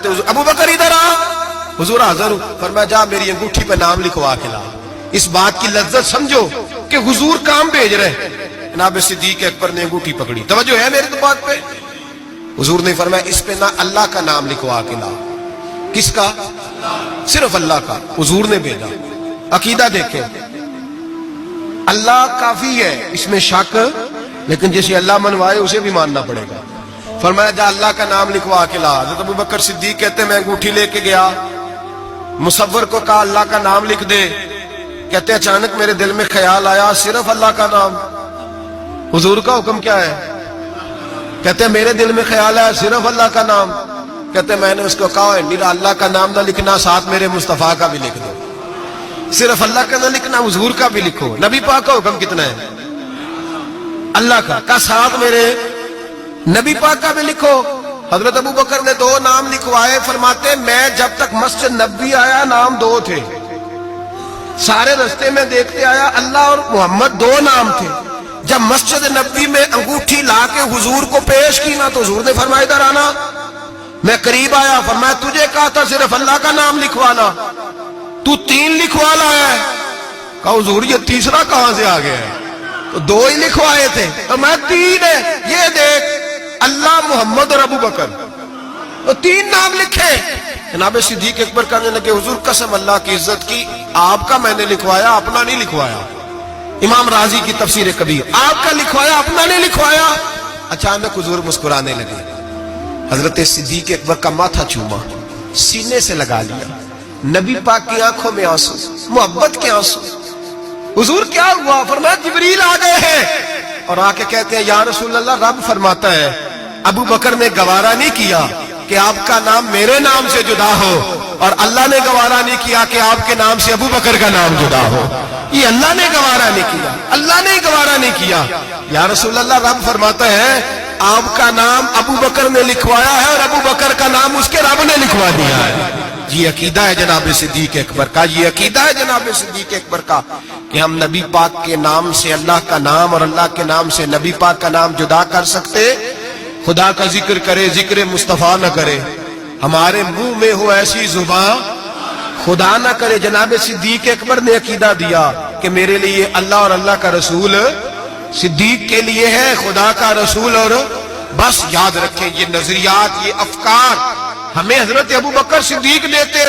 ابو بکر ادھر آ، حضور حاضر ہوں، فرمایا جا میری انگوٹھی پہ نام لکھوا کے لا۔ اس بات کی لذت سمجھو کہ حضور کام بھیج رہے ہیں۔ جناب صدیق اکبر نے انگوٹھی پکڑی، توجہ ہے میرے بات پہ؟ حضور نے فرمایا اس پہ نہ اللہ کا نام لکھوا کے لا۔ کس کا؟ صرف اللہ کا۔ حضور نے بھیجا۔ عقیدہ دیکھیں، اللہ کافی ہے، اس میں شک، لیکن جسے اللہ منوائے اسے بھی ماننا پڑے گا۔ فرمایا جا اللہ کا نام لکھوا کے لا۔ حضرت ابو بکر صدیق کہتے ہیں میں انگوٹھی لے کے گیا، مصور کو کہا اللہ کا نام لکھ دے، کہتے ہیں اچانک میرے دل میں خیال آیا صرف اللہ کا نام۔ حضور کا حکم کیا ہے؟ کہتے ہیں میرے دل میں خیال آیا صرف اللہ کا نام۔ کہتے ہیں میں نے اس کو کہا ہے میرا اللہ کا نام نہ لکھنا، ساتھ میرے مصطفیٰ کا بھی لکھ دو۔ صرف اللہ کا نہ لکھنا، حضور کا بھی لکھو۔ نبی پاک کا حکم کتنا ہے؟ اللہ کا ساتھ میرے نبی پاک کا بھی لکھو۔ حضرت ابو بکر نے دو نام لکھوائے، فرماتے میں جب تک مسجد نبی آیا نام دو تھے، سارے رستے میں دیکھتے آیا اللہ اور محمد دو نام تھے۔ جب مسجد نبی میں انگوٹھی لا کے حضور کو پیش کی نا تو حضور نے فرمایا ادھر آنا۔ میں قریب آیا، فرمایا تجھے کہا تھا صرف اللہ کا نام لکھوانا، تو تین لکھوا لایا ہے۔ کہا حضور یہ تیسرا کہاں سے آ گیا ہے؟ تو دو ہی لکھوائے تھے، میں تین ہے، یہ دیکھ اللہ، محمد اور ابو بکر، تو تین نام لکھے۔ جناب صدیق اکبر کہنے لگے حضور قسم اللہ کی عزت کی، آپ کا میں نے لکھوایا، اپنا نہیں لکھوایا۔ امام رازی کی تفسیر کبیر، آپ کا لکھوایا، اپنا نہیں لکھوایا۔ اچانک حضور مسکرانے لگے، حضرت صدیق اکبر کا ماتھا چوما، سینے سے لگا لیا، نبی پاک کی آنکھوں میں آنسو، محبت کے آنسو۔ حضور کیا ہوا؟ فرمایا جبریل آ گئے ہیں، اور آ کے کہتے ہیں یا رسول اللہ رب فرماتا ہے ابو بکر نے گوارا نہیں کیا کہ آپ کا نام میرے نام سے جدا ہو، اور اللہ نے گوارا نہیں کیا کہ آپ کے نام سے ابو بکر کا نام جدا ہو۔ یہ اللہ نے گوارا نہیں کیا، اللہ نے گوارا نہیں کیا۔ یا رسول اللہ رب فرماتا ہے آپ کا نام ابو بکر نے لکھوایا ہے، اور ابو بکر کا نام اس کے رب نے لکھوا دیا ہے۔ یہ عقیدہ ہے جناب صدیق اکبر کا، یہ عقیدہ ہے جناب صدیق اکبر کا کہ ہم نبی پاک کے نام سے اللہ کا نام اور اللہ کے نام سے نبی پاک کا نام جدا کر سکتے؟ خدا کا ذکر کرے، ذکر مصطفیٰ نہ کرے، ہمارے منہ میں ہو ایسی زبان خدا نہ کرے۔ جناب صدیق اکبر نے عقیدہ دیا کہ میرے لیے اللہ اور اللہ کا رسول صدیق کے لیے ہے خدا کا رسول۔ اور بس یاد رکھیں یہ نظریات، یہ افکار ہمیں حضرت ابو بکر صدیق دیتے